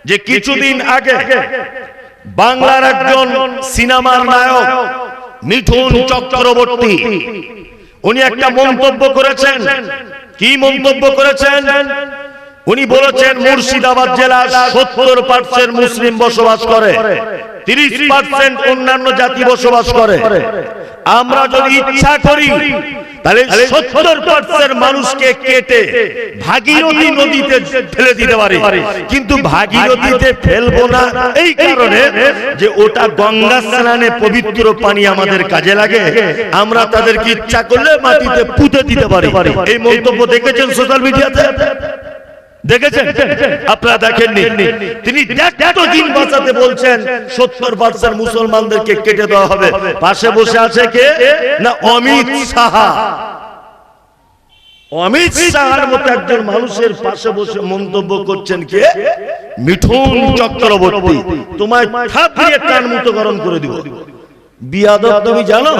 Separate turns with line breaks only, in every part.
যে কিছুদিন আগে বাংলার একজন সিনেমার নায়ক মিঠুন চক্রবর্তী উনি একটা মন্তব্য করেছেন। কি মন্তব্য করেছেন? উনি বলেছেন মুর্শিদাবাদ জেলায় 70% মুসলিম বসবাস করে, 30% অন্যান্য জাতি বসবাস করে। আমরা যদি ইচ্ছা করি তাহলে 70% মানুষকে কেটে ভাগীরথী নদীতে ফেলে দিতে পারি, কিন্তু ভাগীরথীতে ফেলবো না এই কারণে যে ওটা গঙ্গা স্নানে পবিত্র পানি আমাদের কাজে লাগে। আমরা তাদেরকে ইচ্ছা করলে মাটিতে পুঁতে দিতে পারি। এই মন্তব্য দেখেছেন সোশ্যাল মিডিয়াতে? দেখেছেন? আপনারা দেখেননি? তিনি দিন বাঁচাতে বলছেন 70% মুসলমানদেরকে কেটে দেওয়া হবে। পাশে বসে আছে কে? না অমিত সাহা। অমিত সাহার মতো একজন মানুষের পাশে বসে মন্তব্য করছেন কে? মিঠুন চক্রবর্তী। তোমায় থাপিয়ে কান মুতো গরম করে দিব। বিয়াদব তুমি জানো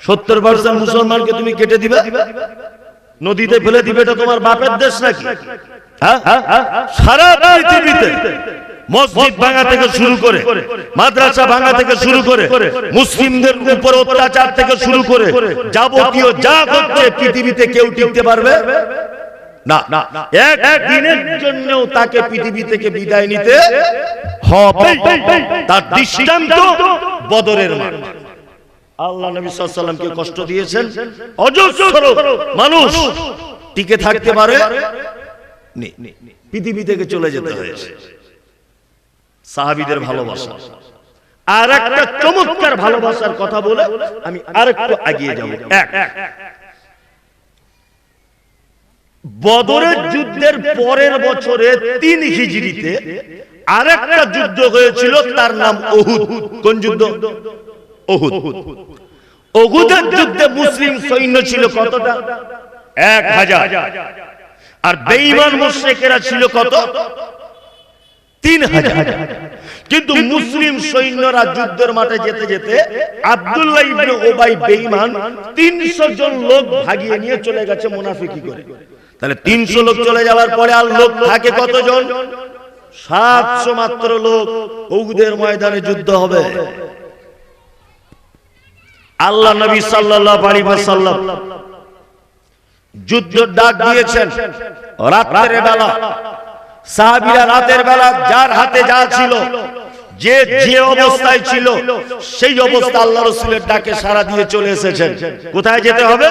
70% মুসলমানকে তুমি কেটে দিবে, নদীতে ফেলে দিবে? এটা তোমার বাপের দেশ নাকি? সারা পৃথিবীতে মসজিদ ভাঙা থেকে শুরু করে, মাদ্রাসা ভাঙা থেকে শুরু করে, মুসলিমদের উপর অত্যাচার থেকে শুরু করে যাবতীয় যা হচ্ছে পৃথিবীতে কেউ টিকতে পারবে না। এক দিনের জন্যও তাকে পৃথিবী থেকে বিদায় নিতে হবে। তার দৃষ্টান্ত বদরের মাঠ। আল্লাহ নবী সাল্লাল্লাহু আলাইহি ওয়াসাল্লামকে কষ্ট দিয়েছেন, অজস্র মানুষ টিকে থাকতে পারে নি, পৃথিবী থেকে চলে যেতে হয়েছে। সাহাবীদের ভালোবাসা আর একটা চমৎকার ভালোবাসার কথা বলে আমি আরেকটু এগিয়ে যাব। বদরের যুদ্ধের পরের বছরে 3 হিজরিতে আরেকটা যুদ্ধ হয়েছিল, তার নাম উহুদ। কোন যুদ্ধ? উহুদ। উহুদের যুদ্ধে মুসলিম সৈন্য ছিল কতটা? 1000। আর বেঈমান মুশরিকেরা ছিল কত? 3000। কিন্তু মুসলিম সৈন্যরা যুদ্ধের মাঠে যেতে যেতে আব্দুল্লাহ ইবনে উবাই বেঈমান 300 জন লোক ভাগিয়ে নিয়ে চলে গেছে মুনাফিকি করে। তাহলে 300 লোক চলে যাওয়ার পরে আর লোক থাকে কতজন? 700 মাত্র লোক। উহুদের ময়দানে যুদ্ধ হবে। আল্লাহ নবী সাল্লাল্লাহু আলাইহি ওয়াসাল্লাম যুদ্ধ ডাক দিয়েছেন রাতের বেলা। সাহাবীরা রাতের বেলা যার হাতে যা ছিল, যে যে অবস্থায় ছিল সেই অবস্থা আল্লাহ রাসূলের ডাকে সাড়া দিয়ে চলে এসেছেন। কোথায় যেতে হবে?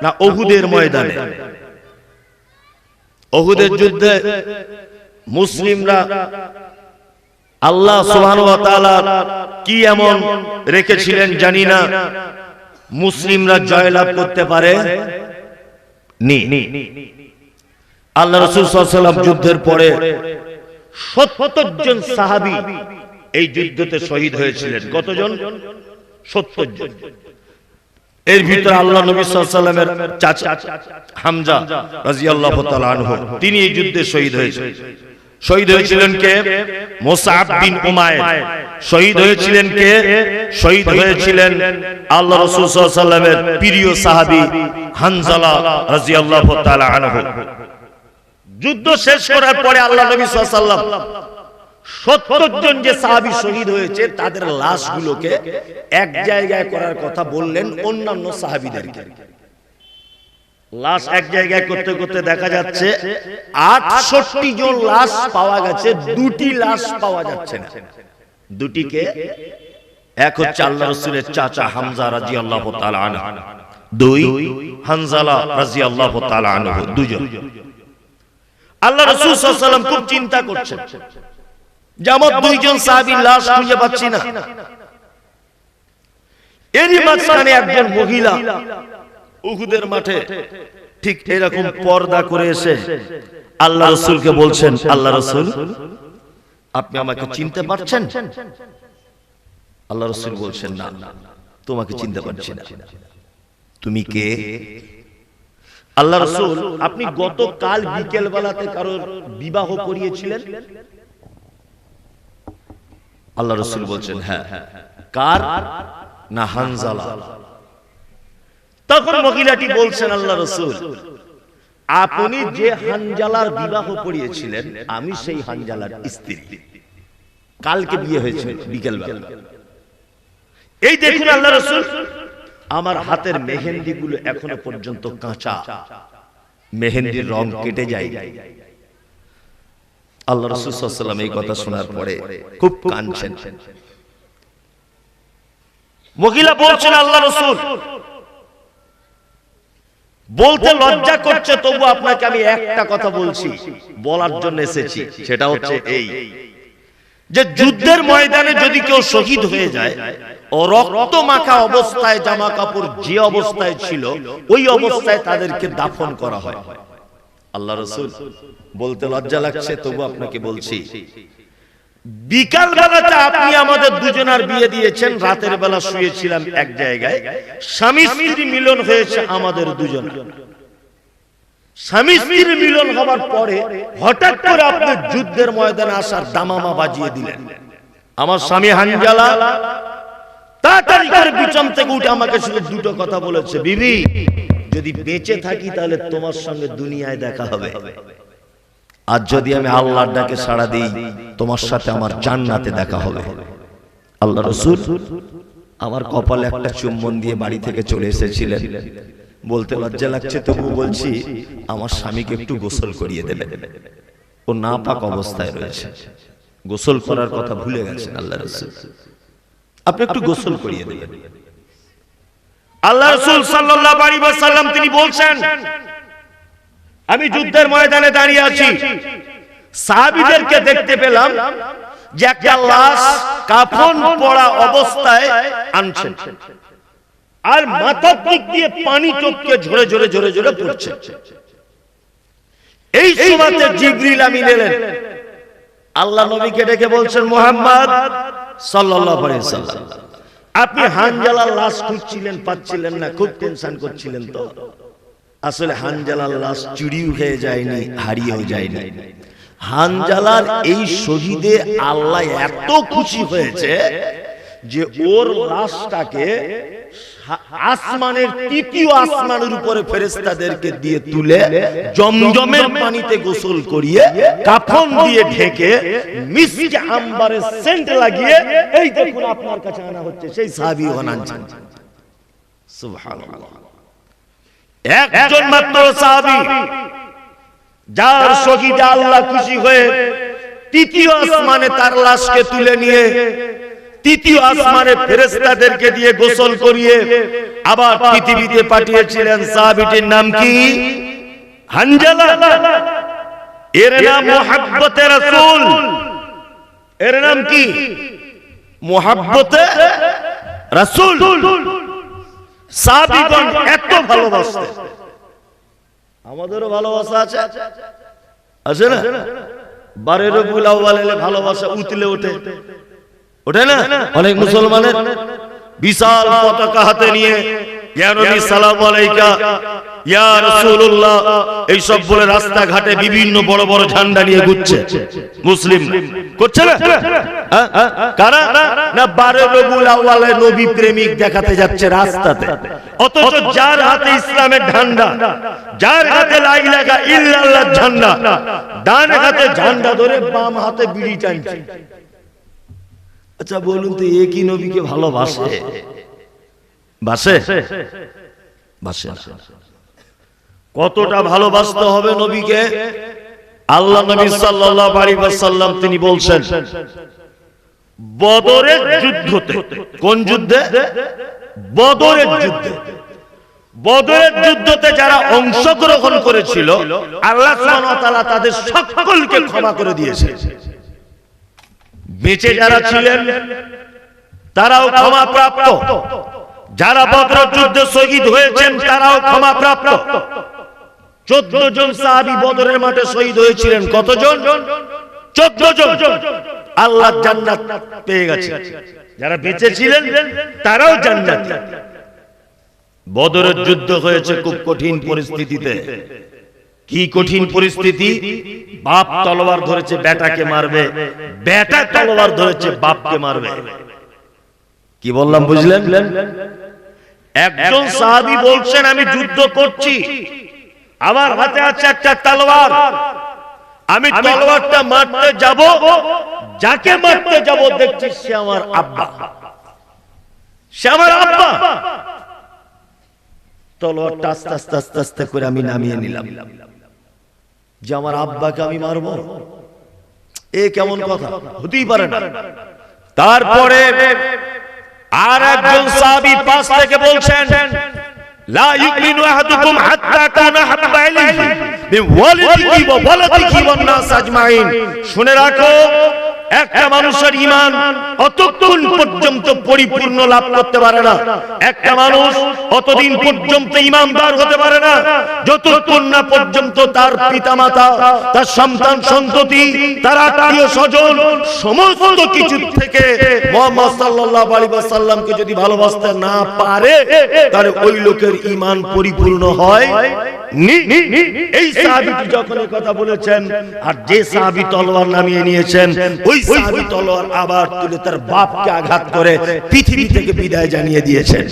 না উহুদের ময়দানে। উহুদের যুদ্ধে মুসলিমরা আল্লাহ সুবহানাহু ওয়া তাআলা কি এমন রেখেছিলেন জানি না, মুসলিমরা জয়লাভ করতে পারে নি। আল্লাহ রাসূল সাল্লাল্লাহু আলাইহি ওয়াসাল্লাম যুদ্ধের পরে 70 জন সাহাবী এই যুদ্ধতে শহীদ হয়েছিলেন। কতজন? 70 জন। এর ভিতরে আল্লাহ নবী সাল্লাল্লাহু আলাইহি ওয়াসাল্লামের চাচা হামজা রাদিয়াল্লাহু তাআলা আনহু, তিনি এই যুদ্ধে শহীদ হয়েছিলেন। শহীদ হয়েছিলেন কে? মুসআব বিন উমাইর। শহীদ হয়েছিলেন কে? শহীদ হয়েছিলেন আল্লাহ রাসূল সাল্লাল্লাহু আলাইহি ওয়াসাল্লামের প্রিয় সাহাবী হানজালা রাদিয়াল্লাহু তাআলা আনহু। যুদ্ধ শেষ করার পরে আল্লাহ নবী সাল্লাল্লাহু আলাইহি ওয়াসাল্লাম 70 জন যে সাহাবী শহীদ হয়েছে তাদের লাশগুলোকে এক জায়গায় করার কথা বললেন অন্যান্য সাহাবীদেরকে। লাশ এক জায়গায় করতে করতে দেখা যাচ্ছে 68 জন লাশ পাওয়া গেছে, 2টি লাশ পাওয়া যাচ্ছে না। দুটিকে? এক হচ্ছে আল্লাহ রাসূলের চাচা হামজা রাদিয়াল্লাহু তাআলা আনহু, 2 হানজালা রাদিয়াল্লাহু তাআলা আনহু, দুজন। আল্লাহ রাসূল সাল্লাল্লাহু আলাইহি ওয়াসাল্লাম খুব চিন্তা করছেন যে আমার 2 জন সাহাবীর লাশ খুঁজে পাচ্ছি না। এরই মাঝখানে একজন মহিলা উহুদের মাঠে ঠিক এরকম পর্দা করে এসে আল্লাহ রাসূলকে বলছেন, আল্লাহ রাসূল আপনি আমাকে চিনতে পারছেন? আল্লাহ রাসূল বলছেন, না তোমাকে চিনতে পারছি না। তুমি কে? আল্লাহ রাসূল আপনি গতকাল বিকেল বেলাতে কারোর বিবাহ করিয়েছিলেন? আল্লাহ রাসূল বলছেন, হ্যাঁ। কার? না হানজালা। তখন মহিলাটি বলছেন, আল্লাহ রাসূল আপনি যে হানজালার বিবাহ পড়িয়েছিলেন আমি সেই হানজালার স্ত্রী, কালকে বিয়ে হয়েছে বিকেলবেলা। এই দেখুন আল্লাহ রাসূল, আমার হাতের মেহেন্দি গুলো এখনো পর্যন্ত কাঁচা, মেহেন্দির রং কেটে যায়। আল্লাহ রাসূল সাল্লাল্লাহু আলাইহি ওয়াসাল্লাম এই কথা শোনার পরে খুব কাঁদছেন। মহিলা বলছেন আল্লাহ রাসূল, বলতে লজ্জা করছে, তবু আপনাকে আমি একটা কথা বলছি, বলার জন্য এসেছি। সেটা হচ্ছে এই যে যুদ্ধের ময়দানে যদি কেউ শহীদ হয়ে যায়, ও রক্ত মাখা অবস্থায় জামা কাপড় যে অবস্থায় ছিল ওই অবস্থায় তাদেরকে দাফন করা হয়। আল্লাহ রাসূল, বলতে লজ্জা লাগছে তবু আপনাকে বলছি, বিকাল বেলাতে আপনি আমাদের দুজনার বিয়ে দিয়েছেন, রাতের বেলা শুয়েছিলাম এক জায়গায়, স্বামী স্ত্রী মিলন হয়েছে আমাদের দুজন। স্বামী স্ত্রীর মিলন হবার পরে হঠাৎ করে আপনি যুদ্ধের ময়দানে আসার দামামা বাজিয়ে দিলেন। আমার স্বামী হানজালা তাড়াতাড়ি করে বিছান থেকে উঠে আমাকে শুধু দুটো কথা বলেছে, বিবি যদি বেঁচে থাকি তাহলে তোমার সঙ্গে দুনিয়ায় দেখা হবে, আর যদি আমি আল্লাহর ডাকে সাড়া দিই তোমার সাথে আমার জান্নাতে দেখা হবে। আল্লাহ রাসূল আমার কপালে একটা চুম্বন দিয়ে বাড়ি থেকে চলে এসেছিলেন। বলতে লজ্জা লাগছে তবু বলছি, আমার স্বামীকে একটু গোসল করিয়ে দেবেন, ও নাপাক অবস্থায় রয়েছে, গোসল করার কথা ভুলে গেছেন আল্লাহ রাসূল, আপনি একটু গোসল করিয়ে দেবেন। আল্লাহ রাসূল সাল্লাল্লাহু আলাইহি ওয়াসাল্লাম তিনি বলছেন, আমি যুদ্ধের ময়দানে দাঁড়িয়ে আছি, সাহাবীদেরকে দেখতে পেলাম যে একটা লাশ কাফন পরা অবস্থায় আনছেন, আর মাথার দিক দিয়ে পানি চোখকে ঝরে ঝরে ঝরে ঝরে পড়ছে। এই সময়তে জিবরিল আমিন এলেন, আল্লাহ নবীকে ডেকে বলছেন, মুহাম্মদ সাল্লাল্লাহু আলাইহি ওয়াসাল্লাম, আপনি হানজালার লাশ খুঁজছিলেন, পাচ্ছিলেন না, খুব টেনশন করছিলেন তো। আসলে হানজালার লাশ চুরিও হয়ে যায়নি, হারিয়েও যায়নি। হানজালার এই শহীদে আল্লাহ এত খুশি হয়েছে যে ওর লাশটাকে আসমানের তৃতীয় আসমানের উপরে ফেরেশতাদেরকে দিয়ে তুলে জমজমের পানিতে গোসল করিয়ে কাফন দিয়ে ঢেকে মিসকে আম্বারের সেন্ট লাগিয়ে এই দেখুন আপনার কাছে আনা হচ্ছে। সেই সাহাবী আনছেন, সুবহানাল্লাহ। একজন মাত্র সাহাবী যার শহীদে আল্লাহ খুশি হয়ে তৃতীয় আসমানে তার লাশকে তুলে নিয়ে তৃতীয় আসমানে ফেরেশতাদেরকে দিয়ে গোসল করিয়ে আবার পৃথিবীতে পাঠিয়েছিলেন। সাহাবীটির নাম কি? হানজালা। এর নাম মুহাব্বতে রাসূল। এর নাম কি? মুহাব্বতে রাসূল। সাহাবীগণ এত ভালোবাসতেন, আমাদেরও ভালোবাসা আছে, আছে না? 12 রবিউল আউয়াল এলে ভালোবাসা উতলে ওঠে, ওঠে না? অনেক মুসলমানের বিশাল পতাকা হাতে নিয়ে ইয়া নবী সালামু আলাইকা, ইয়া রাসূলুল্লাহ এইসব বলে রাস্তাঘাটে বিভিন্ন বড় বড় ঝান্ডা নিয়ে ঘুরছে। মুসলিম করছে না? কারা না 12 রবিউল আউয়ালে নবী প্রেমিক দেখাতে যাচ্ছে রাস্তাতে, অথচ যার হাতে ইসলামের ঝান্ডা, যার হাতে লা ইলাহা ইল্লাল্লাহ ঝান্ডা, ডান হাতে ঝান্ডা ধরে বাম হাতে বিড়ি টানছে। আচ্ছা বলুন তো, এ কি নবীকে ভালোবাসে? বাসে? বাসে না। কতটা ভালোবাসতে হবে নবীকে? আল্লাহ নবী সাল্লাল্লাহু আলাইহি ওয়াসাল্লাম তিনি বলছেন, বদরের যুদ্ধতে, কোন যুদ্ধে? বদরের যুদ্ধে। বদরের যুদ্ধতে যারা অংশগ্রহণ করেছিল আল্লাহ সুবহানাহু ওয়া তাআলা তাদের সকলকে ক্ষমা করে দিয়েছে। বেঁচে যারা ছিলেন তারাও ক্ষমা প্রাপ্ত, যারা বদর যুদ্ধে শহীদ হয়েছেন তারাও ক্ষমা প্রাপ্ত। 14 জন সাহাবী বদরের মাঠে শহীদ হয়েছিলেন। কতজন? 14 জন। আল্লাহ জান্নাত পেয়ে গেছে। যারা বেঁচে ছিলেন তারাও জান্নাতি। বদরের যুদ্ধ হয়েছে খুব কঠিন পরিস্থিতিতে। কি কঠিন পরিস্থিতি? বাপ তলোয়ার ধরেছে বেটাকে মারবে, বেটা তলোয়ার ধরেছে বাপকে মারবে। কি বললাম বুঝলেন? একজন সাহাবী বলছেন, আমি যুদ্ধ করছি, আমার হাতে আছে একটা তলোয়ার, আমি তলোয়ারটা মারতে যাব, যাকে মারতে যাব দেখছি সে আমার আব্বা, সে আমার আব্বা। তলোয়ারটা আস্তে আস্তে আস্তে আস্তে করে আমি নামিয়ে নিলাম যে আমার আব্বাকে আমি মারবো, এ কেমন কথা, হতেই পারে না। তারপরে আর একজন সাহাবী পাশ থেকে বলছেন, লা ইউমিনু আহাদুকুম হাত্তা কানা হাব্বা ইলাইহি মিন ওয়ালিদিহি ওয়া ওয়ালাদিহি ওয়ান নাস আজমাইন। শুনে রাখো, একটা মানুষের ঈমান অতক্ষণ পর্যন্ত পরিপূর্ণ লাভ করতে পারে না, একটা মানুষ অতদিন পর্যন্ত ঈমানদার হতে পারে না যতক্ষণ না পর্যন্ত তার পিতামাতা, তার সন্তান সন্ততি, তার আত্মীয় স্বজন সমস্ত কিছু থেকে মুহাম্মদ সাল্লাল্লাহু আলাইহি ওয়াসাল্লামকে যদি ভালোবাসতে না পারে, তাহলে ওই লোকের ঈমান পরিপূর্ণ হয় নি। এই সাহাবীটি যখন এই কথা বলেছেন, আর যে সাহাবী তলোয়ার নামিয়ে নিয়েছেন, ওই সাহাবী তলোয়ার আবার তুলে তার বাপকে আঘাত করে পৃথিবী থেকে বিদায় জানিয়ে দিয়েছেন।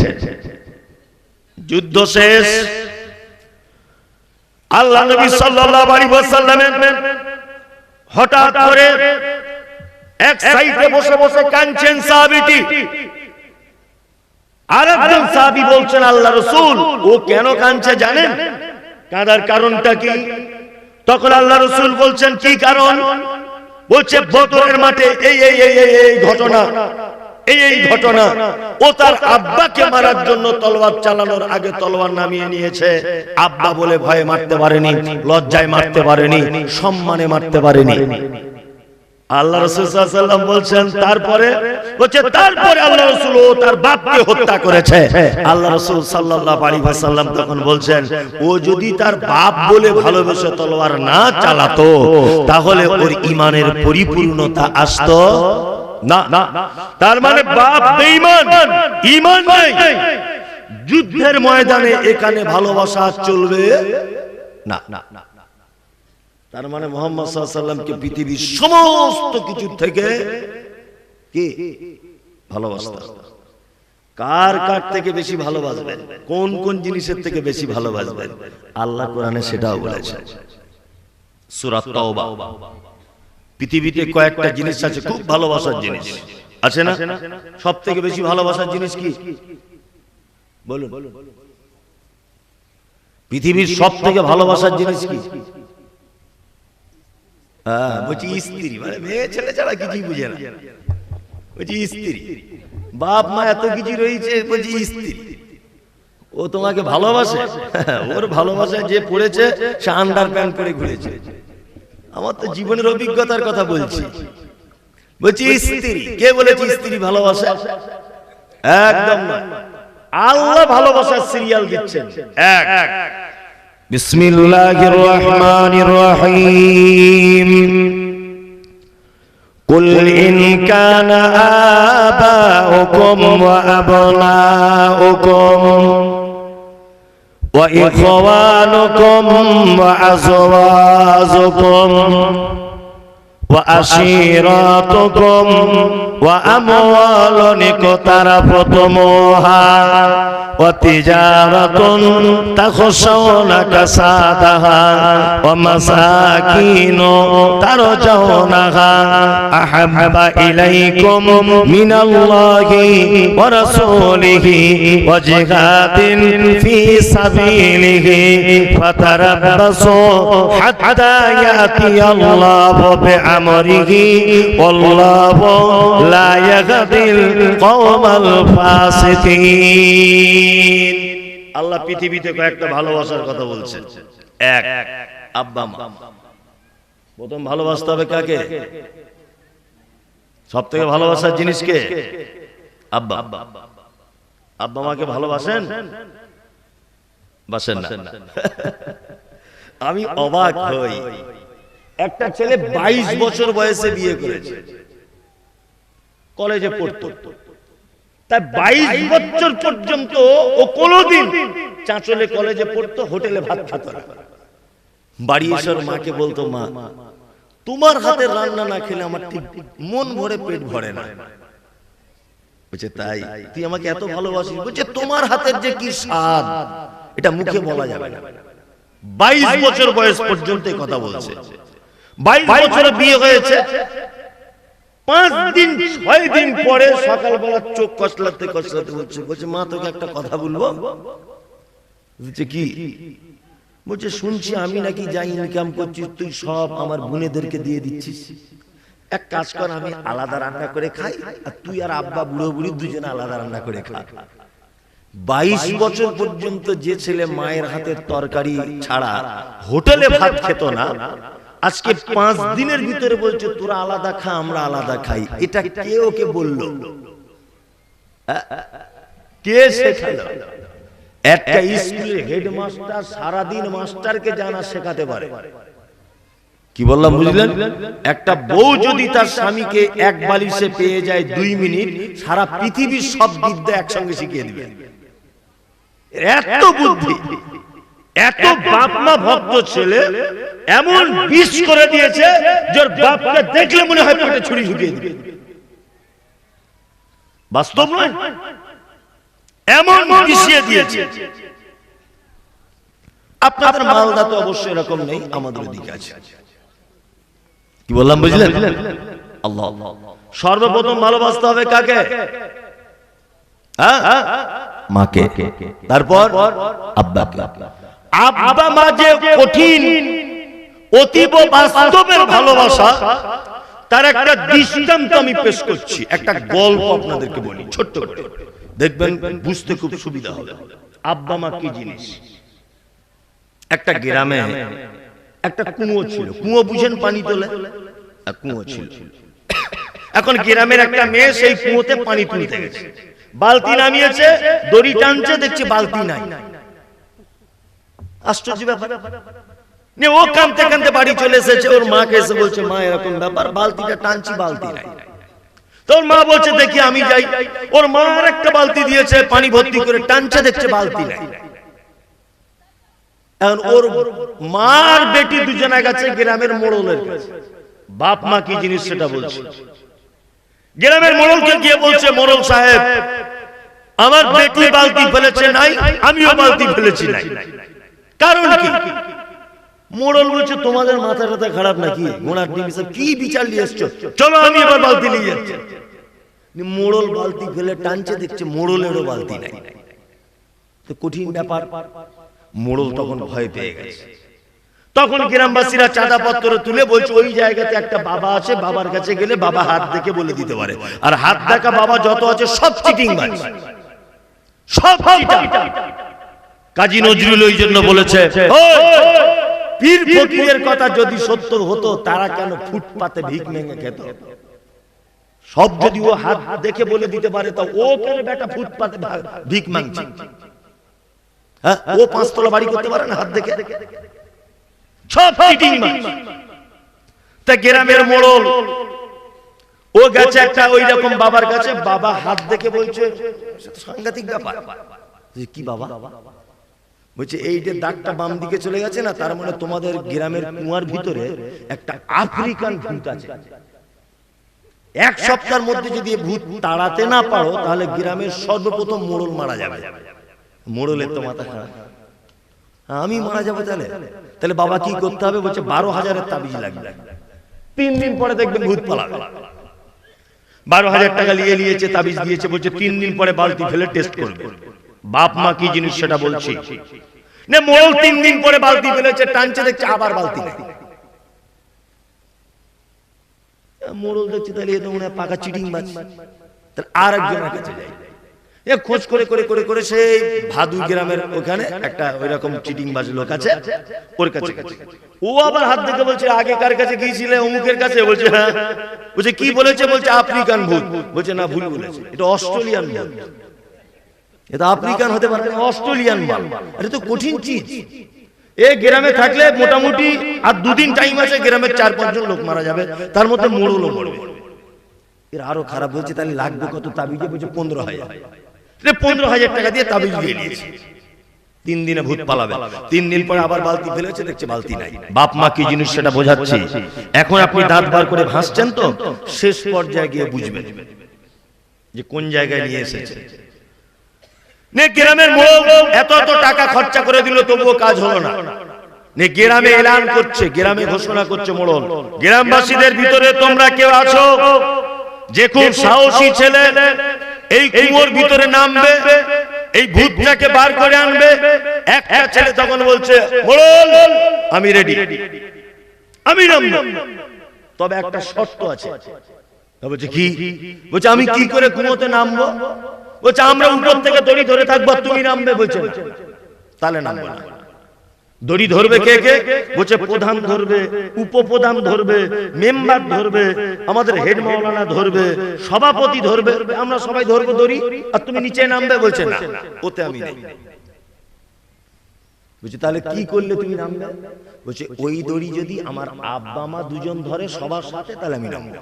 যুদ্ধ শেষ, আল্লাহ নবী সাল্লাল্লাহু আলাইহি ওয়াসাল্লামের হঠাৎ করে এক সাইডে বসে বসে কাঁদছেন সাহাবীটি। আরেকজন সাহাবী বলছেন, আল্লাহ রাসূল, ও কেন কাঁদছে জানেন? কাঁদার কারণটা কি? তখন আল্লাহ রাসূল বলছেন, কি কারণ? বলছে, বদরের মাঠে এই ঘটনা, এই ঘটনা। ও তার আব্বাকে মারার জন্য তলোয়ার চালানোর আগে তলোয়ার নামিয়ে নিয়েছে। আব্বা বলে ভয়ে মারতে পারেনি, লজ্জায় মারতে পারেনি, সম্মানে মারতে পারেনি। আল্লাহ রাসূল সাল্লাল্লাহু আলাইহি ওয়াসাল্লাম বলছেন, তারপরে বলছে, তারপরে আল্লাহ রাসূল ও তার বাপকে হত্যা করেছে। আল্লাহ রাসূল সাল্লাল্লাহু আলাইহি ওয়াসাল্লাম তখন বলছেন, ও যদি তার বাপ বলে ভালোবেসে তলোয়ার না চালাতো, তাহলে ওর ঈমানের পরিপূর্ণতা আসতো না। তার মানে বাপ বেঈমান, ঈমান নাই। যুদ্ধের ময়দানে এখানে ভালোবাসা চলবে না। তার মানে মুহাম্মদ সাল্লাল্লাহু আলাইহি ওয়াসাল্লামকে পৃথিবীর সমস্ত কিছু থেকে কি ভালোবাসতে। কার কার থেকে বেশি ভালোবাসবেন, কোন কোন জিনিসের থেকে বেশি ভালোবাসবেন, আল্লাহ কোরআনে সেটাও বলেছেন। সূরা তাওবা। পৃথিবীতে কয়েকটা জিনিস আছে খুব ভালোবাসার জিনিস, আছে না? সব থেকে বেশি ভালোবাসার জিনিস কি বলুন? পৃথিবীর সব থেকে ভালোবাসার জিনিস কি? বলছি স্ত্রী। মানে মেয়ে ছেলে ছাড়া কিছুই বুঝে না, বলছি স্ত্রী। বাপ মা এত কিছু রয়েছে, বলছি স্ত্রী। ও তোমাকে ভালোবাসে? ওর ভালোবাসায় যে পড়েছে সে আন্ডার প্যান্ট পরে ঘুরেছে। আমার তো জীবনের অভিজ্ঞতার কথা বলছি। বলছি স্ত্রী। কে বলেছে স্ত্রী ভালোবাসে? একদম না। আল্লাহ ভালোবাসার সিরিয়াল দিচ্ছেন। এক বিসমিল্লাহির রহমানির রহিম। কুল ইন কানা আবাউকুম ওয়া আবনাউকুম ওয়া ইখওয়ানুকুম ওয়া আযওয়াজুকুম ওয়া আশীরাতুকুম ওয়া আমওয়ালুন ইকতারাফতুমুহা ওয়া তিজারাতুন তাখশাউনা কাসাদাহা ওয়া মাসাকিনু তারজাউনাহা আহাব্বা ইলাইকুম মিনাল্লাহি ওয়া রাসূলিহি ওয়া জিহাদিন ফি সাবিলিহি ফাতারাব্বাসু হাত্তা ইয়াতিয়াল্লাহু বিআমরিহি ওয়াল্লাহু লা ইয়াহদিল কওমাল ফাসিকিন। আল্লাহ পৃথিবীতে কয়েকটা ভালোবাসার কথা বলছেন। এক, আব্বা মা। প্রথম ভালোবাসতে হবে কাকে? সব থেকে ভালোবাসার জিনিস কে? আব্বা। আব্বা মাকে ভালোবাসেন? বাসেন না? আমি অবাক হই, একটা ছেলে 22 বছর বয়সে বিয়ে করেছে, কলেজে পড়তো। তাই 22 বছর পর্যন্ত ও কোনোদিন চাঁচলে কলেজে পড়তো, হোটেলে ভাত খেত না। বাড়ি এসে মাকে বলতো, মা তোমার হাতের রান্না না খেলে আমার ঠিক মন ভরে পেট ভরে না। বলছে, তাই? তুই আমাকে এত ভালোবাসিস? বলছে, তোমার হাতের যে কি স্বাদ এটা মুখে বলা যাবে না। 22 বছর বয়স পর্যন্ত কথা বলছে। 22 বছরে বিয়ে হয়েছে। 5 দিন 6 দিন পরে সকালবেলা চোখ কসলাতে কসলাতে বলছে মা তোকে একটা কথা বলবো। বলছে কি? বলছে শুনছি আমি নাকি যা ইনকাম করছি তুই সব আমার বোনেদেরকে দিয়ে দিচ্ছিস। এক কাজ কর, আমি আলাদা রান্না করে খাই আর তুই আর আব্বা বুড়ো বুড়ি দুজনে আলাদা রান্না করে খা। 22 বছর পর্যন্ত যে ছেলে মায়ের হাতের তরকারি ছাড়া হোটেলে ভাত খেত না, আজকে 5 দিনের ভিতরে বলছে তোরা আলাদা খা আমরা আলাদা খাই। এটা কে ওকে বলল? কে শেখালো? একটা স্কুলের হেডমাস্টার সারাদিন মাস্টারকে জানা শেখাতে পারে। কি বললাম বুঝলেন? একটা বউ যদি তার স্বামীকে এক বালিশে পেয়ে যায় 2 মিনিট, সারা পৃথিবীর সব বিদ্যা একসঙ্গে শিখিয়ে দিবে। এত বুদ্ধি, এত বাপ মা ভক্ত ছেলে এমন বিষ করে দিয়েছে যে ওর বাপকে দেখলে মনে হয় পেটে ছুরি ঢুকিয়ে দিবে। বাস্তব নয়? এমন বিষিয়ে দিয়েছে। আপনাদের মালদা তো অবশ্যই এরকম নেই, আমাদের দিকে আছে। কি বললাম বুঝলেন? আল্লাহ সর্বপ্রথম ভালোবাসতে হবে কাকে? মাকে, তারপর আব্বাকে। আব্বা মা যে কঠিন অতীব বাস্তবের ভালোবাসা, তার একটা দৃষ্টান্ত আমি পেশ করছি। একটা গল্প আপনাদেরকে বলি ছোট্ট করে, দেখবেন বুঝতে খুব সুবিধা হবে আব্বা মা কি জিনিস। একটা গ্রামে একটা কুয়ো ছিল। কুয়ো বুঝেন, পানি তোলে, কুয়ো ছিল। এখন গ্রামের একটা মেয়ে সেই কুয়োতে পানি তুলতে গেছে, বালতি নামিয়েছে, দড়ি টানছে, দেখছে বালতি নাই। আশ্চর্য ব্যাপার। ও কাঁদতে কাঁদতে বাড়ি চলে এসেছে, ওর মাকে এসে বলছে মা এরকম ব্যাপার, বালতিটা টানছি বালতি নাই। তোর মা বলছে দেখি আমি যাই। ওর মা আর একটা বালতি দিয়েছে, পানি ভর্তি করে টানছে, দেখছে বালতি নাই। এখন ওর মার বেটি দুজনে গেছে গ্রামের মোড়লের কাছে। বাপ মা কি জিনিস সেটা বলছে। গ্রামের মোড়লকে গিয়ে বলছে মোড়ল সাহেব আমার বেটি বালতি ফেলেছে নাই, আমিও বালতি ফেলেছি নাই, কারণ কি? মোড়ল বলছে তোমাদের মাথা টাথা খারাপ নাকি? গোনার ডিম সব কি বিচার নিয়ে এসছো, চলো আমি এবার বালতি নিয়ে যাচ্ছি। মোড়ল বালতি ফেলে টানছে, দেখছে মোড়লেরও বালতি নাই। তো কঠিন ব্যাপার। মোড়ল তখন ভয় পেয়ে গেছে। তখন গ্রামবাসীরা চাঁদা পত্র তুলে বলছে ওই জায়গাতে একটা বাবা আছে, বাবার কাছে গেলে বাবা হাত দেখে বলে দিতে পারে। আর হাত দেখা বাবা যত আছে সব চিটিংবাজ, সব চিটার। কাজী নজরুল ওই জন্য বলেছে পীর ফকিরের কথা যদি সত্য হতো তারা কেন ফুটপাতে ভিক ভেঙে খেত? সব যদি ও হাত দেখে বলে দিতে পারে তো ও কেন বেটা ফুটপাতে ভিক মাংছে? হ্যাঁ, ও 5 তলা বাড়ি করতে পারে না হাত দেখে? সব চিটিংবাজ। তা গ্রামের মোড়ল ও গেছে একটা ওই রকম বাবার কাছে, বাবা হাত দেখে বলছে সাংঘাতিক ব্যাপার। কি বাবা? বলছে এই যে দাগটা বাম দিকে চলে গেছে না, তার মানে তোমাদের গ্রামের কুয়ার ভিতরে একটা আফ্রিকান ভূত আছে। 1 সপ্তাহের মধ্যে যদি ভূত তাড়াতে না পারো তাহলে গ্রামের সর্বপ্রথম মোড়ল মারা যাবে। মোড়লের তো মাথা খারাপ, আমি মারা যাবো তাহলে? তাহলে বাবা কি করতে হবে? বলছে 12,000-এর তাবিজ লাগবে, 3 দিন পরে দেখবেন ভূত পালাবে। 12,000 টাকা নিয়েছে, তাবিজ দিয়েছে, বলছে 3 দিন পরে বালতি ফেলে টেস্ট করবে। বাপ মা কি জিনিস সেটা বলছি না। মোড়ল 3 দিন পরে বালতি ফেলেছে, টানছে, দেখছে আবার বালতি নেই। মোড়ল দেখছে তাহলে এ তো মনে হয় পাকা চিটিংবাজ। তাহলে আর একজনের কাছে যাই, খোঁজ করে করে করে করে সেই ভাদু গ্রামের ওখানে একটা ওই রকম চিটিংবাজ লোক আছে, ওর কাছে ও আবার হাত দেখে বলছে আগে কার কাছে গিয়েছিলে? অমুকের কাছে। বলছে হ্যাঁ। বলছে কি বলেছে? বলছে আফ্রিকান ভূত। বলছে না, ভুল বলেছে, এটা অস্ট্রেলিয়ান ভূত। এটা আফ্রিকান হতে পারে না, অস্ট্রেলিয়ান মাল। এটা তো কঠিন চিজ। এই গ্রামে থাকলে মোটামুটি আর 2 দিন টাইম আছে, গ্রামের 4-5 জন লোক মারা যাবে, তার মধ্যে মোড়লও মরবে। এর আরো খারাপ বলছে তাহলে লাগবে কত তাবিজে? বলছে 15,000। 15,000 টাকা দিয়ে তাবিজ দিয়ে নিয়েছে। 3 দিনে ভূত পালাবে। 3 দিন পরে আবার বালতি ফেলেছে, দেখছে বালতি নাই। বাপ মা কি জিনিস সেটা বোঝাচ্ছি। এখন আপনি দাঁত বার করে ভাসছেন, তো শেষ পর্যায়ে গিয়ে বুঝবেন যে কোন জায়গায় নিয়ে এসেছে। গ্রামের মোড়ল এত এত টাকা খরচা করে দিল, তবুও কাজ হলো না। গ্রামে এলান করছে, গ্রামে ঘোষণা করছে মোড়ল, গ্রামবাসীদের ভিতরে তোমরা কেউ আছো যে খুব সাহসী ছেলে এই কুয়োর ভিতরে নামবে, এই ভূতটাকে বার করে আনবে? একটা ছেলে তখন বলছে, মোড়ল আমি রেডি, আমি নামবো, তবে একটা শর্ত আছে। বলছে কি? বলছে আমি কি করে কুয়োতে নামবো? বলছে আমরা উপর থেকে দড়ি ধরে থাকবো, তুমি নামবে। বলছে তাহলে নামবো না। দড়ি ধরবে কে কে? বলছে প্রধান ধরবে, উপপ্রধান ধরবে, মেম্বার ধরবে, আমাদের হেড মাওলানা ধরবে, সভাপতি ধরবে, আমরা সবাই ধরবো দড়ি, আর তুমি নিচে নামবে। বলছে না, ওতে আমি নেই। বলছে তাহলে কি করলে তুমি নামবে? বলছে ওই দড়ি যদি আমার আব্বা মা দুজন ধরে সবার সাথে, তাহলে আমি নামবো।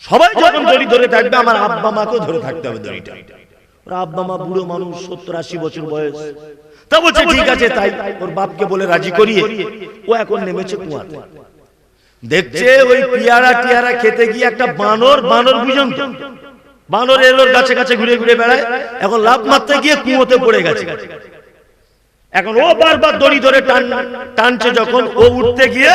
সবাই যখন দড়ি ধরে থাকবে, আমার আব্বা মাকেও ধরে থাকতে হবে দড়িটা। ওর আব্বা মা বুড়ো মানুষ, 70-80 বছর বয়স। তা বলছে ঠিক আছে তাই। ওর বাপকে বলে রাজি করিয়ে ও এখন নেমেছে কুয়াতে। দেখছে ওই পিয়ারা টিয়ারা খেতে গিয়ে একটা বানর, বানর বুঝুন তো, বানর এলোর গাছে গাছে ঘুরে ঘুরে বেড়ায়, এখন লাফ মারতে গিয়ে কুয়োতে পড়ে গেছে। এখন ও বারবার দড়ি ধরে টানছে, যখন ও উঠতে গিয়ে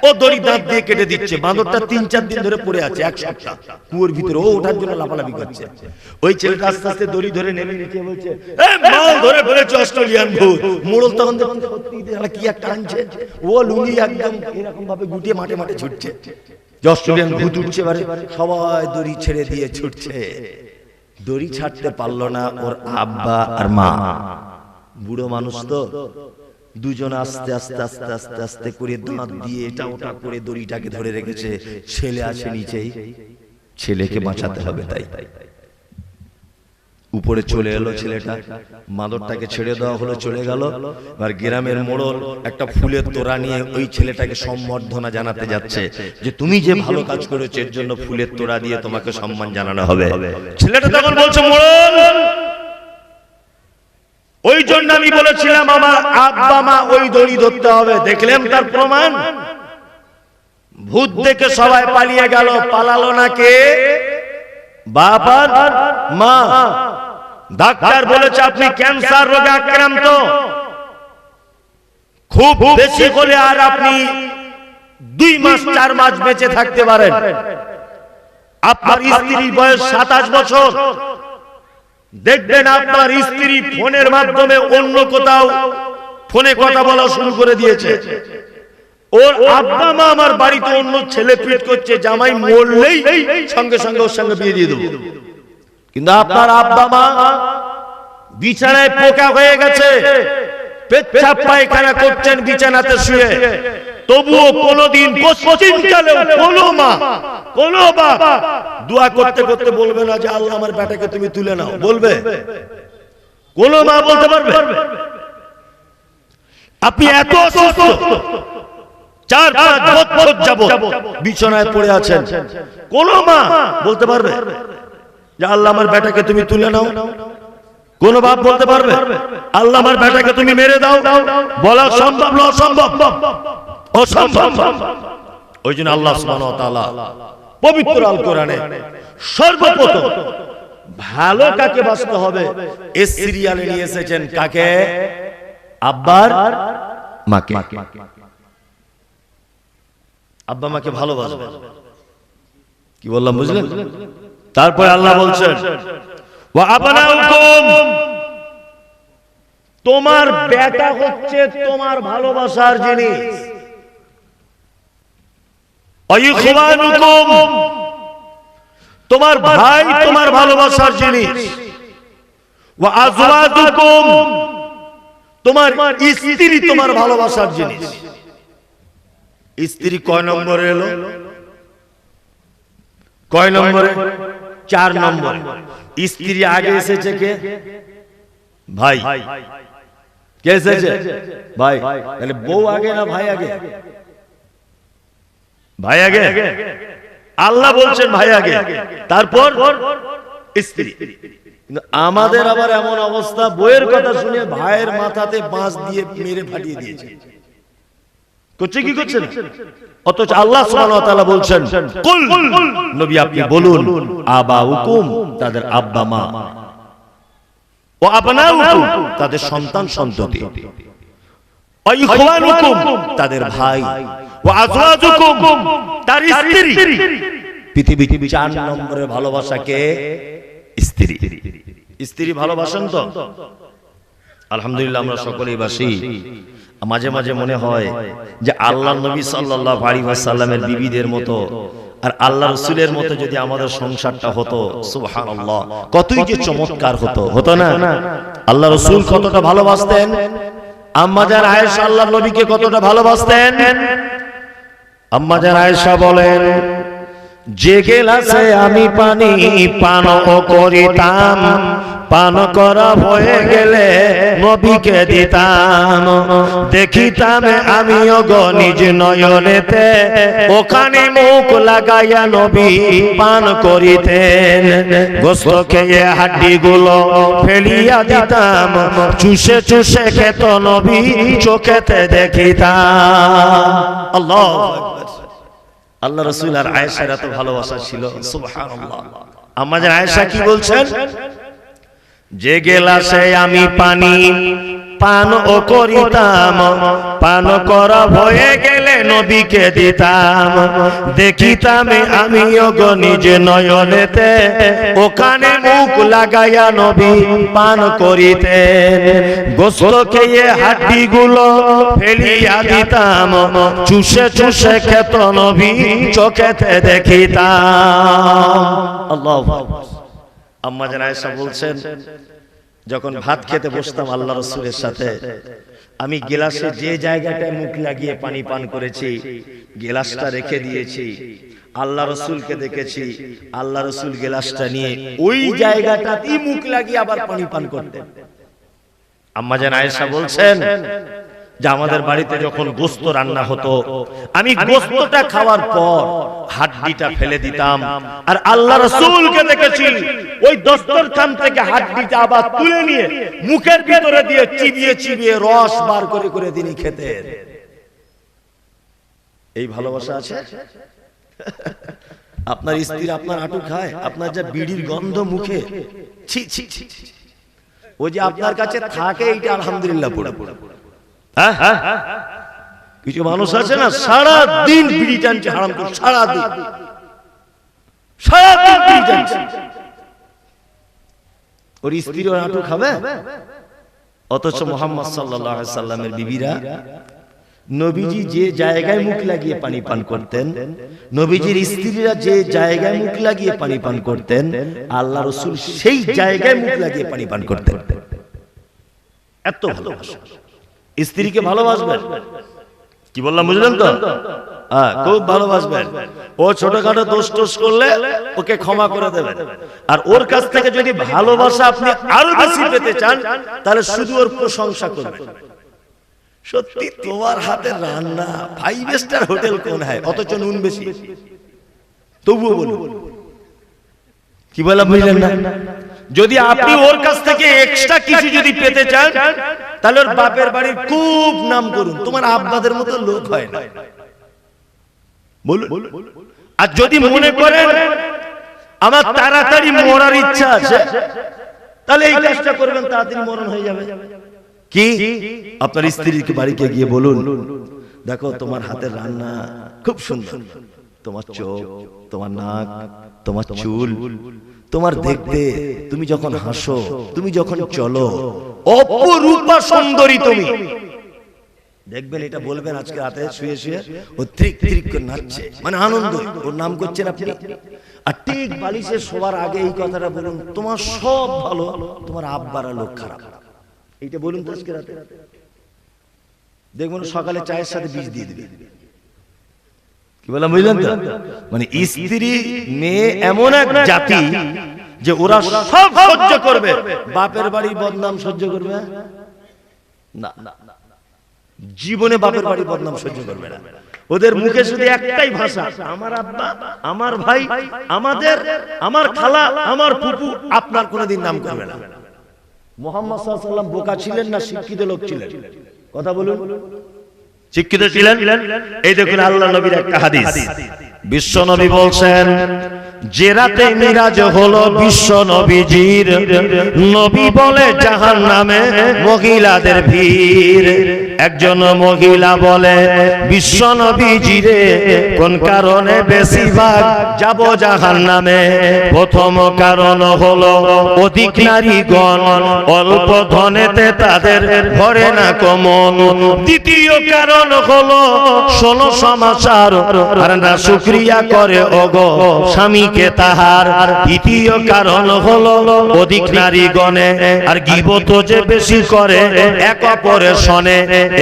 ও দড়ি দাঁত দিয়ে কেটে দিচ্ছে। বাঁদরটা 3-4 দিন ধরে পড়ে আছে, এক সপ্তাহ কুয়োর ভিতরে। ও ওঠার জন্য লাফালাফি করছে। ওই ছেলেটা আস্তে আস্তে দড়ি ধরে নেমে নিচে বলছে, মাল ধরে ফেলেছে অস্ট্রেলিয়ান ভূত। মোড়ল তখন দেখুন সত্যি কি একটা আনছে, ও লুঙ্গি একদম এরকম ভাবে গুটিয়ে মাঠে মাঠে ছুটছে। অস্ট্রেলিয়ান ভূত উঠছে, এবারে সবাই দড়ি ছেড়ে দিয়ে ছুটছে। দড়ি ছাড়তে পারলো না ওর আব্বা আর মা। বুড়ো মানুষ তো, দুজন আস্তে আস্তে আস্তে আস্তে আস্তে করে দাঁত দিয়ে এটা ওটা করে দড়িটাকে ধরে রেখেছে। ছেলে আছে নিচেই, ছেলেকে বাঁচাতে হবে, তাই উপরে চলে এলো ছেলেটা। বাঁদরটাকে ছেড়ে দেওয়া হলো, চলে গেল। আর গ্রামের মোড়ল একটা ফুলের তোড়া নিয়ে ওই ছেলেটাকে সম্বর্ধনা জানাতে যাচ্ছে, যে তুমি যে ভালো কাজ করেছো এর জন্য ফুলের তোড়া দিয়ে তোমাকে সম্মান জানানো হবে। ছেলেটা তখন বলছে, মোড়ল ওই জন্য আমি বলেছিলাম আমার আব্বা মা ওই দড়ি ধরতে হবে। দেখলাম তার প্রমাণ। ভূত দেখে সবাই পালিয়ে গেল। পালালো না কে? বাপ আর মা। ডাক্তার বলেছে আপনি ক্যান্সার রোগে আক্রান্ত, খুব বেশি হলে আর আপনি 2 মাস 4 মাস বেঁচে থাকতে পারেন। আপনার স্ত্রীর বয়স 27 বছর। দেখবেন আপনার স্ত্রী ফোনের মাধ্যমে অন্য কোথাও ফোনে কথা বলা শুরু করে দিয়েছে। ওর আব্বা মা আমার বাড়িতে অন্য ছেলে পিট করছে, জামাই মরলেই সঙ্গে সঙ্গে ওর সঙ্গে বিয়ে দিয়ে দেবো। কিন্তু আপনার আব্বা মা বিছানায় পোকা হয়ে গেছে, পেচ্ছাপ পায়খানা করছেন বিছানাতে শুয়ে, তবুও কোনদিন পশ্চিমকালেও কোনো মা কোনো বাপ দোয়া করতে করতে বলবে না যে আল্লাহ আমার বেটাকে তুমি তুলে নাও। বলবে? কোন মা বলতে পারবে? আপনি এত অসুস্থ, 4-5 বছর যাবত বিছানায় পড়ে আছেন, কোন মা বলতে পারবে যে আল্লাহ আমার বেটাকে তুমি তুলে নাও? কোন বাপ বলতে পারবে আল্লাহ আমার বেটাকে তুমি মেরে দাও? বলা সম্ভব না, অসম্ভব, অসম্ভব। ওই জন্য আল্লাহ সুবহানাহু ওয়া তাআলা পবিত্র আল কোরআনে সর্বপ্রথম ভালো কাকে বাঁচতে হবে এই সিরিয়ালে নিয়ে এসেছেন। কাকে? আব্বার মাকে। আব্বা মাকে ভালোবাসবে। কি বললাম বুঝলেন? তারপর আল্লাহ বলছেন ওয়া আবনাউকুম, তোমার বেটা হচ্ছে তোমার ভালোবাসার জিনিস। ওয়াইখওয়ানুকুম, তোমার ভাই তোমার ভালোবাসার জিনিস। ওয়া আজওয়াজুকুম, তোমার স্ত্রী তোমার ভালোবাসার জিনিস। স্ত্রী কয় নম্বরে এলো? কয় নম্বরে? 4 নম্বরে। স্ত্রী আগে এসেছে কে? ভাই। কে এসেছে? ভাই। তাহলে বউ আগে না ভাই আগে? ভাই আগে। আল্লাহ বলছেন ভাই আগে, তারপর স্ত্রী। আমাদের আবার এমন অবস্থা, বইয়ের কথা শুনে ভাইয়ের মাথাতে বাঁশ দিয়ে মেরে ফাটিয়ে দিয়েছে। করছে কি করছে না? অথচ আল্লাহ সুবহানাহু ওয়া তাআলা বলছেন কুল, নবী আপনি বলুন, আবাউকুম, তাদের আব্বা মা, ও আবনাউকুম, তাদের সন্তান সন্ততি। ওয়া ইখওয়ানুকুম তাদের ভাই, ওয়া আজওয়াজুকুম তার স্ত্রী। পৃথিবীর 4 নম্বরের ভালোবাসা কে? স্ত্রী। স্ত্রী ভালোবাসেন তো? আলহামদুলিল্লাহ আমরা সকলেই বাসি। মাঝে মাঝে মনে হয় যে আল্লাহর নবী সাল্লাল্লাহু আলাইহি ওয়াসাল্লামের বিবিদের মতো আর আল্লাহ রাসূলের মতো যদি আমাদের সংসারটা হতো, সুবহানাল্লাহ, কতই যে চমৎকার হতো, হতো না? আল্লাহ রাসূল কতটা ভালোবাসতেন, আম্মা জান আয়েশা আল্লাহর নবীকে কতটা ভালোবাসতেন। আম্মা জান আয়েশা বলেন, যে গেলাসে আমি পানি পান করিতাম, পান করা হয়ে গেলে নবীকে দিতাম, দেখিতাম আমিও গো নিজ নয়নেতে, ওখানে মুখ লাগাইয়া নবী পান করিতেন। গোস্ত খেয়ে হাড্ডি গুলো ফেলিয়া দিতাম, চুষে চুষে খেত নবী চোখেতে দেখিতাম। আল্লাহ আল্লাহ রাসূল আর আয়েশার এত ভালোবাসা ছিল, সুবহানাল্লাহ। আমাদের আয়েশা কি বলছেন? যে গেলাসে আমি পানি পান করিতাম, পান করা হয়ে গেলে নবীকে দিতাম, দেখিতাম আমিও গো নিজ নয়নেতে, ওখানে মুখ লাগাইয়া নবী পান করিতেন। গোস্ত খেয়ে হাড্ডি গুলো ফেলিয়া দিতাম, চুষে চুষে খেত নবী চোখেতে দেখিতাম। আল্লাহু আকবার। আম্মা জান আয়েশা বলছেন, যখন ভাত খেতে বসতাম আল্লাহ রাসূলের সাথে, আমি গ্লাসে যে জায়গাটায় মুখ লাগিয়ে পানি পান করেছি, গ্লাসটা রেখে দিয়েছি। আল্লাহ রাসূলকে দেখেছি, আল্লাহ রাসূল গ্লাসটা নিয়ে ওই জায়গাটাতেই মুখ লাগিয়ে আবার পানি পান করতেন। আম্মা জান আয়েশা বলছেন যে আমাদের বাড়িতে যখন গোশত রান্না হতো, আমি গোশতটা খাওয়ার পর হাড্ডিটা ফেলে দিতাম, আর আল্লাহ রাসূলকে দেখেছি ওই দস্তরখান থেকে হাড্ডিটা আবার তুলে নিয়ে মুখের ভিতরে দিয়ে চিবিয়ে চিবিয়ে রস বার করে করে তিনি খেতেন। এই ভালোবাসা আছে? আপনার স্ত্রী আপনার হাঁটু খায়, আপনার যা বিড়ির গন্ধ মুখে, ছি ছি ছি, ওই যে আপনার কাছে থাকে, এইটা আলহামদুলিল্লাহ পড়ে পড়ে। কিছু মানুষ আছে না, সারা দিন বিড়ি টানছে, হারাম করে, সারা দিন বিড়ি টানছে, ওর স্ত্রী ওর হাঁটু খাবে। অথচ মুহাম্মদ সাল্লাল্লাহু আলাইহি সাল্লামের বিবিরা, নবীজি যে জায়গায় মুখ লাগিয়ে পানি পান করতেন, নবীজির স্ত্রীরা যে জায়গায় মুখ লাগিয়ে পানি পান করতেন, আল্লাহ রাসূল সেই জায়গায় মুখ লাগিয়ে পানি পান করতেন। এত ভালোবাসা। স্ত্রীকে ভালোবাসবেন, কি বললাম বুঝলেন তো? খুব ভালোবাসবেন। ও ছোটখাটো দোষ টোষ করলে ওকে ক্ষমা করে দেবেন, আর ওর কাছ থেকে যদি ভালোবাসা আপনি আরো বেশি পেতে চান, তাহলে শুধু ওর প্রশংসা করবেন। সত্যি তোমার হাতের রান্না 5 স্টার হোটেল কোন হয়, অথচ নুন বেশি, তবুও বলুন। কি বললাম বুঝলেন না? যদি আপনি ওর কাছ থেকে এক্সট্রা কিছু যদি পেতে চান, তাহলে ওর বাপের বাড়ির খুব নাম করুন, তোমার আব্বাদের মতো লোক হয় না, বলুন। আর যদি মনে করেন আমার তাড়াতাড়ি মরার ইচ্ছা আছে, তাহলে এই কাজটা করবেন, তাড়াতাড়ি মরণ হয়ে যাবে। কি আপনার স্ত্রীকে বাড়িতে গিয়ে বলুন, দেখো তোমার হাতের রান্না খুব সুন্দর, তোমার চোখ, তোমার নাক, তোমার চুল, তোমার দেখতে, তুমি যখন হাসো, তুমি যখন চলো, অপরূপা সুন্দরী তুমি। দেখবেন এটা বলবেন আজকে রাতে শুয়ে শুয়ে, ও ত্রিক ত্রিক করে নাচছে, মানে আনন্দ, ওর নাম করছেন আপনি। আর ঠিক বালিশে শোয়ার আগে এই কথাটা বলুন, তোমার সব ভালো, তোমার আব্বার লোক খারাপ, এইটা বলুন তো আজকে রাতে। দেখবেন সকালে চায়ের সাথে বিষ দিয়ে দিবে। কি বললাম বুঝলেন তো? মানে স্ত্রী মেয়ে এমন এক জাতি যে ওরা সব সহ্য করবে, বাপের বাড়ির বদনাম সহ্য করবে না, জীবনে বাপের বাড়ির বদনাম সহ্য করবে না। ওদের মুখে শুধু একটাই ভাষা, আমার আব্বা, আমার ভাই, আমাদের, আমার খালা, আমার ফুফু, আপনার কোনোদিন নাম করবে না। মুহাম্মদ সাল্লাল্লাহু আলাইহি ওয়াসাল্লাম বোকা ছিলেন না শিক্ষিত লোক ছিলেন? কথা বলুন। শিক্ষিত ছিলেন। এই দেখুন আল্লাহ নবীর একটা হাদিস, বিশ্ব নবী বলছেন, যে রাতে মিরাজ হলো বিশ্ব নবীজির, নবী বলে জাহান্নামে মহিলাদের ভিড়, একজন মহিলা বলে, বিশ্ব নবীজি রে, কোন কারণে বেশিরভাগ যাব জাহান্নামে? প্রথম কারণ হলো অধিক নারীগণ, অল্প ধনেতে তাদের ভরে না কমন। দ্বিতীয় কারণ হলো শোনো সমাচার, আর না শুকরিয়া করে ওগো স্বামীকে তাহার। তৃতীয় কারণ হলো অধিক নারীগণে আর গীবত যে বেশি করে এক অপরের শোনে।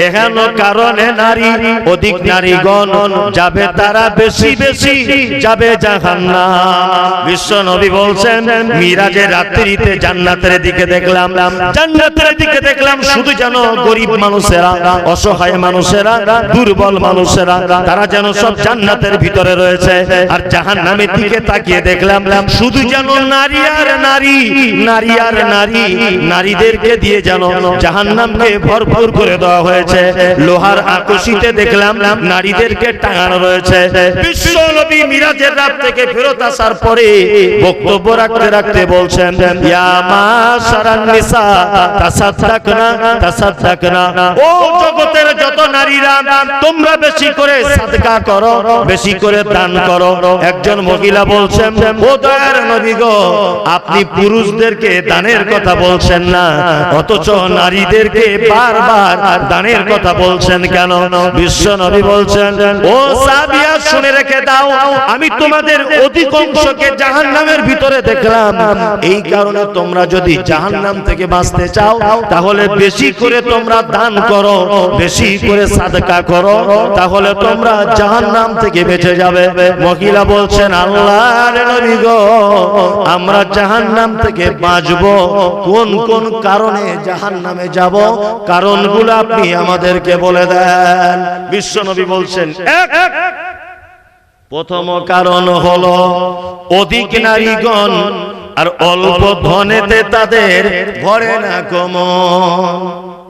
এহেন কারণে নারী অধিক নারীগণ যাবে তারা বেশি বেশি যাবে জাহান্নাম। বিশ্ব নবী বলছেন, মিরাজের রাত্রিতে জান্নাতের দিকে দেখলাম, জান্নাতের দিকে দেখলাম শুধু যেন গরিব মানুষেরা, অসহায় মানুষেরা, দুর্বল মানুষেরা, তারা যেন সব জান্নাতের ভিতরে রয়েছে। আর জাহান্নামের দিকে তাকিয়ে দেখলাম শুধু যেন নারী আর নারী, নারী আর নারী, নারীদেরকে দিয়ে যেন জাহান্নামকে ভরপুর করে দেওয়া হয়েছে। লোহার আকশিতে দেখলাম নারীদেরকে টাঙানো রয়েছে। বিশ্ব নবী মিরাজের রাত থেকে ফেরত আসার পরে বক্তব্য রাখতে রাখতে বলছেন, ইয়া মাশারান নিসা তাসাদদাকনা তাসাদদাকনা, ও জগতের যত নারীরা তোমরা বেশি করে সাদকা করো, বেশি করে দান করো। একজন মহিলা বলছেন, ও দয়ার নবী গো, আপনি পুরুষদেরকে দানের কথা বলছেন না, অথচ নারীদেরকে বারবার দানের কথা বলছেন কেন? বিশ্ব নবী বলছেন, ও সাহাবিয়া শুনে রেখে দাও, আমি তোমাদের অধিকাংশকে জাহান্নামের ভিতরে দেখলাম। এই কারণে তোমরা যদি জাহান্নাম থেকে বাঁচতে চাও তাহলে বেশি করে তোমরা দান করো, বেশি করে সাদকা করো, তাহলে তোমরা জাহান্নাম থেকে বেঁচে যাবে। মহিলা বলছেন, আল্লাহর নবী গো, আমরা জাহান্নাম থেকে বাঁচবো কোন কোন কারণে জাহান্নামে যাব, কারণগুলো আপনি আমাদেরকে বলে দেন। বিশ্ব নবী বলছেন, প্রথম কারণ হলো অধিক নারীগণ আর অল্প ধনেতে তাদের ভরে না কমন।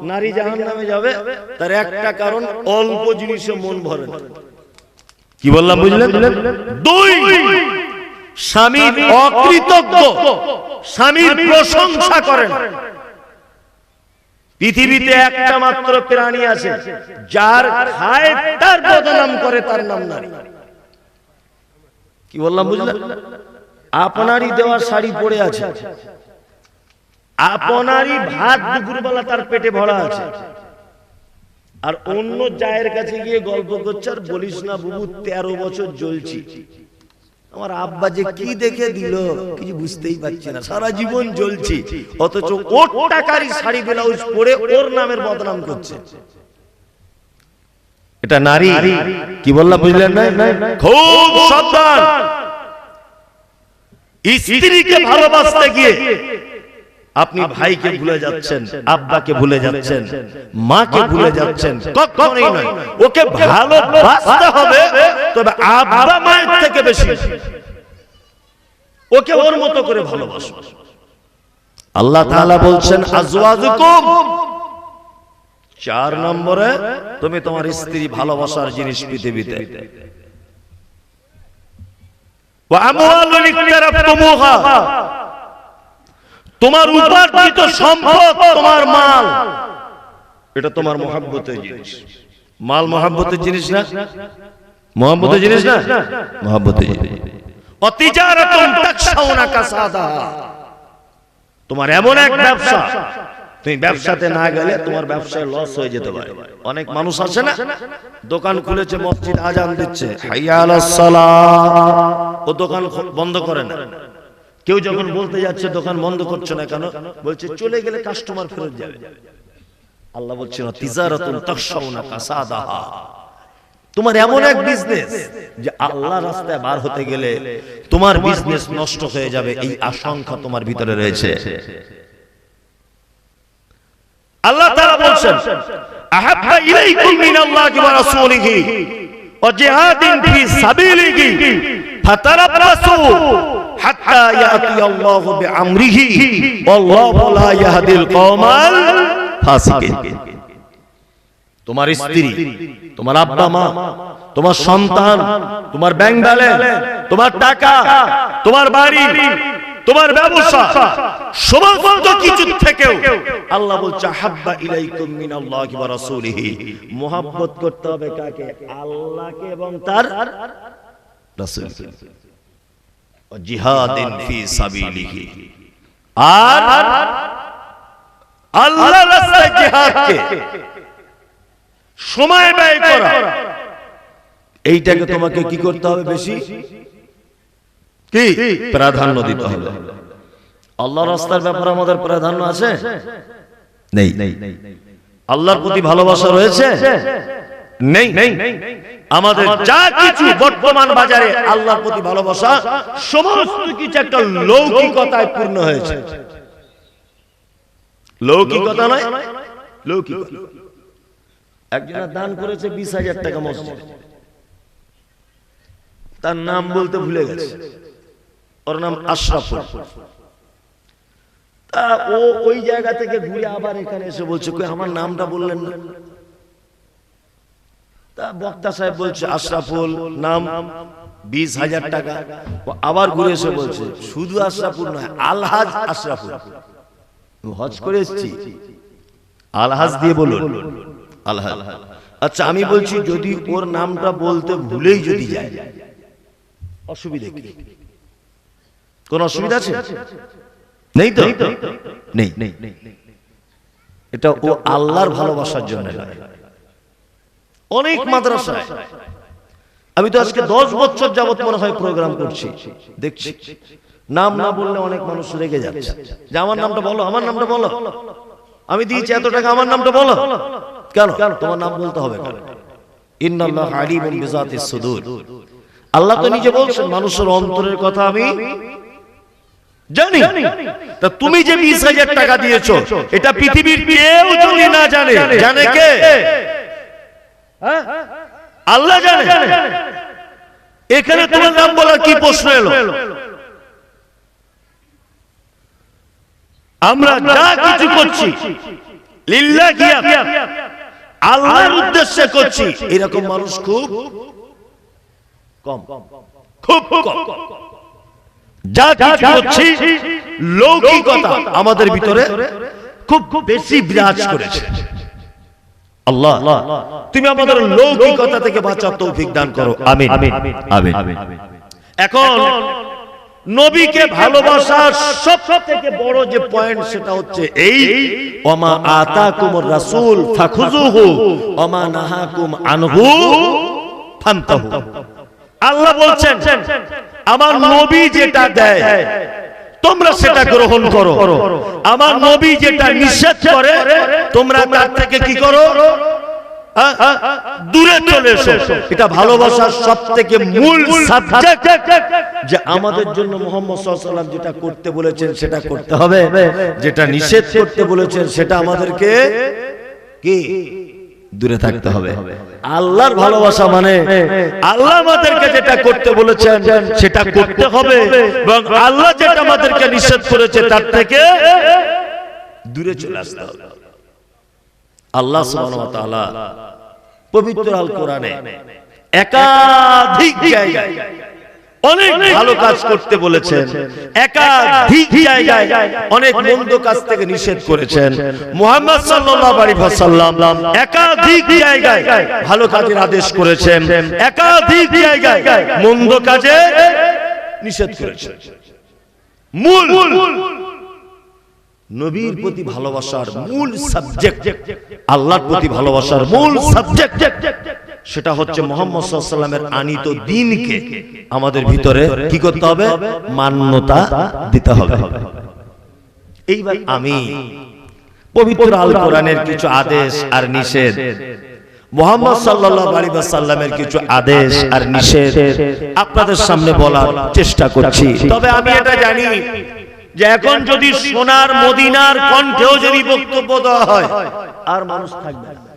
নারী জাহান্নামে যাবে তার একটা কারণ, অল্প জিনিসে মন ভরে না। কি বললাম বুঝলেন? দুই, স্বামীর অকৃতজ্ঞ, স্বামীর প্রশংসা করেন। পৃথিবীতে একটা মাত্র প্রাণী আছে যার খায় তার বদনাম করে, তার নাম নারী। কি বললাম বুঝলেন? আপনারই দেওয়া শাড়ি পরে আছে, আপনারই ভাত দুপুরবেলা তার পেটে ভরা আছে, আর অন্য জায়ের কাছে গিয়ে গল্প করছে আর বলিস না বুবু 13 বছর জ্বলছি, আমার আব্বা যে কি দেখে দিল কিছু বুঝতেই পারছি না, সারা জীবন জ্বলছি, অথচ ওর টাকারই শাড়ি ব্লাউজ পরে ওর নামের বদনাম করছে। এটা নারী। কি বললাম বুঝলেন না? খুব সাবধান। স্ত্রীকে ভালোবাসতে গিয়ে আপনি ভাইকে ভুলে যাচ্ছেন, আব্বাকে ভুলে যাচ্ছেন, মাকে ভুলে যাচ্ছেন। কখনোই নয়, ওকে ভালোবাসতে হবে, তবে আব্বা মায়ের থেকে বেশি ওকে ওর মতো করে ভালোবাসো। আল্লাহ তাআলা বলছেন, আজওয়াজুকুম, 4 নম্বরে তুমি তোমার স্ত্রী ভালোবাসার জিনিস পৃথিবীতে। ওয়া আমওয়ালুন ইকতারাফতুমুহা, তোমার উপার্জিত সম্পদ, তোমার মাল, এটা তোমার মহব্বতের জিনিস। মাল মহব্বতের জিনিস না? মহব্বতের জিনিস না? মহব্বতের জিনিস। ওয়া তিজারাতুন তাকশাউনা কাসাদাহা, তোমার এমন এক ব্যবসা, তুমি ব্যবসাতে না গেলে তোমার ব্যবসায় লস হয়ে যেতে পারে। অনেক মানুষ আছে না, দোকান খুলেছে, মসজিদ আজান দিচ্ছে, হাইয়া আলাস সালাহ, ও দোকান বন্ধ করে না। কেউ যখন বলতে যাচ্ছে দোকান বন্ধ করছো না কেন, বলছে চলে গেলে কাস্টমার ফেরত যাবে। আল্লাহ বলছেন, তিজারাতুন তাকশাউনা কাসাদাহা, তোমার এমন এক বিজনেস যে আল্লাহ রাস্তায় বার হতে গেলে তোমার বিজনেস নষ্ট হয়ে যাবে, এই আশঙ্কা তোমার ভিতরে রয়েছে। আল্লাহ তাআলা বলছেন, আহাব্বা ইলাইকুম মিনাল্লাহি ওয়া রাসূলিহি ওয়া জিহাদিন ফি সাবিলিহি ফাতারাব্বাসু হাত্তা ইয়াতি আল্লাহু বিআমরিহি ওয়াল্লাহু লা ইয়াহদিল কওমাল ফাসিকিন। তোমার স্ত্রী, তোমার আব্বা মা, তোমার সন্তান, তোমার ব্যাংক ব্যালেন্স, তোমার টাকা, তোমার বাড়ি, তোমার ব্যবসা, সমস্ত কিছু থেকেও আল্লাহ বলছে হাব্বা ইলাইকুম মিনাল্লাহি ওয়া রাসূলিহি, মুহাব্বত করতে হবে কাকে? আল্লাহকে এবং তার রাসূলকে। ও জিহাদিন ফি সাবিলিহি, আর আল্লাহর রাস্তায় জিহাদকে সময় ব্যয় করা, এইটাকে তোমাকে কি করতে হবে? বেশি কি প্রাধান্য দিতে হবে। আল্লাহর রাস্তার ব্যাপারে আমাদের প্রাধান্য আছে? নেই। আল্লাহর প্রতি ভালোবাসা রয়েছে? নেই। আমাদের যা কিছু বর্তমান বাজারে আল্লাহর প্রতি ভালোবাসা, সমস্ত কিছু একটা লৌকিকতায় পূর্ণ হয়েছে। লৌকিকতা নয়, লৌকিকতা। একজন দান করেছে 20,000 টাকা মসজিদ, তার নাম বলতে ভুলে গেছে, ওর নাম আশরাফুল। তা ও ওই জায়গা থেকে ঘুরে আবার এখানে এসে বলছে কই আমার নামটা বললেন না। তা বক্তা সাহেব বলছে আশরাফুল নাম 20,000 টাকা। ও আবার ঘুরে এসে বলছে শুধু আশরাফুল নয়, আলহাজ আশরাফুল। হজ করে এসেছি, আলহাজ দিয়ে বলুন আলহাজ। আচ্ছা আমি বলছি যদি ওর নামটা বলতে ভুলেই যদি যায়, অসুবিধা কি? কোন অসুবিধা আছে? নেই তো? নেই। এটা ও আল্লাহর ভালোবাসার জন্য নয়। অনেক মাদ্রাসায় আমি তো আজকে 10 বছর যাবত মনে হয় প্রোগ্রাম করছি, দেখছি নাম না বললে অনেক মানুষ রেগে যাচ্ছে যে আমার নামটা বলো, আমার নামটা বলো, আমি দিয়েছি এত টাকা, আমার নামটা বলো। কেন তোমার নাম বলতে হবে কেন? ইন্নাল্লাহা আলিমুন বিযাতিস সুদূর। আল্লাহ তো নিজে বলছেন মানুষের অন্তরের কথা আমি জানি। তা তুমি যে 20,000 টাকা দিয়েছো, এটা পৃথিবীর কেউ যদি না জানে, জানে কে? আল্লাহ জানে। এখানে তোমার নাম বলার কি প্রশ্ন এলো? আমরা যা কিছু করছি লিল্লাহি, আল্লাহর উদ্দেশ্যে করছি, এরকম মানুষ খুব কম, খুব কম। যা কিছু করছি লৌকিকতা আমাদের ভিতরে খুব বেশি বিরাজ করেছে। আল্লাহ তুমি আমাদের লৌকিকতা থেকে বাঁচার তৌফিক দান করো, আমিন আমিন। এখন নবীকে ভালোবাসার সবথেকে বড় যে পয়েন্ট সেটা হচ্ছে এই ওমা আতাকুমুর রাসূল ফাখুযুহু ওমা নাহাকুম আনহু ফান্তাহু। আল্লাহ বলছেন আমার নবী যেটা দেয় তোমরা সেটা গ্রহণ করো, আমার নবী যেটা নিষেধ করে তোমরা তার থেকে কি করো? দূরে চলে এসো। এটা ভালোবাসার সবথেকে মূল সাবজেক্ট, যে আমাদের জন্য মুহাম্মদ সাল্লাল্লাহু আলাইহি ওয়াসাল্লাম যেটা করতে বলেছেন সেটা করতে হবে, যেটা নিষেধ করতে বলেছেন সেটা আমাদেরকে কি দূরে থাকতে হবে। আল্লাহর ভালোবাসা মানে আল্লাহ আমাদেরকে যেটা করতে বলেছেন সেটা করতে হবে, এবং আল্লাহ যেটা আমাদেরকে নিষেধ করেছে তার থেকে দূরে চলে আসতে হবে। আল্লাহ সুবহানাহু ওয়া তাআলা পবিত্র আল কোরআনে একাধিক জায়গায় অনেক ভালো কাজ করতে বলেছেন, একাধিক জায়গায় অনেক মন্দ কাজ থেকে নিষেধ করেছেন। মুহাম্মদ সাল্লাল্লাহু আলাইহি ওয়াসাল্লাম একাধিক জায়গায় ভালো কাজের আদেশ করেছেন, একাধিক জায়গায় মন্দ কাজে নিষেধ করেছেন। মূল নবীর প্রতি ভালোবাসার মূল সাবজেক্ট, আল্লাহর প্রতি ভালোবাসার মূল সাবজেক্ট সেটা হচ্ছে মুহাম্মদ সাল্লাল্লাহু আলাইহি ওয়াসাল্লামের আনিত দ্বীনকে আমাদের ভিতরে কি করতে হবে? মান্যতা দিতে হবে। এইবার আমি পবিত্র আল কোরআনের কিছু আদেশ আর নিষেধ, মুহাম্মদ সাল্লাল্লাহু আলাইহি ওয়াসাল্লামের কিছু আদেশ আর নিষেধ আপনাদের সামনে বলার চেষ্টা করছি। তবে আমি এটা জানি যে এখন যদি সোনার মদিনার কণ্ঠেও যদি বক্তব্য দেওয়া হয় আর মানুষ থাকবে না।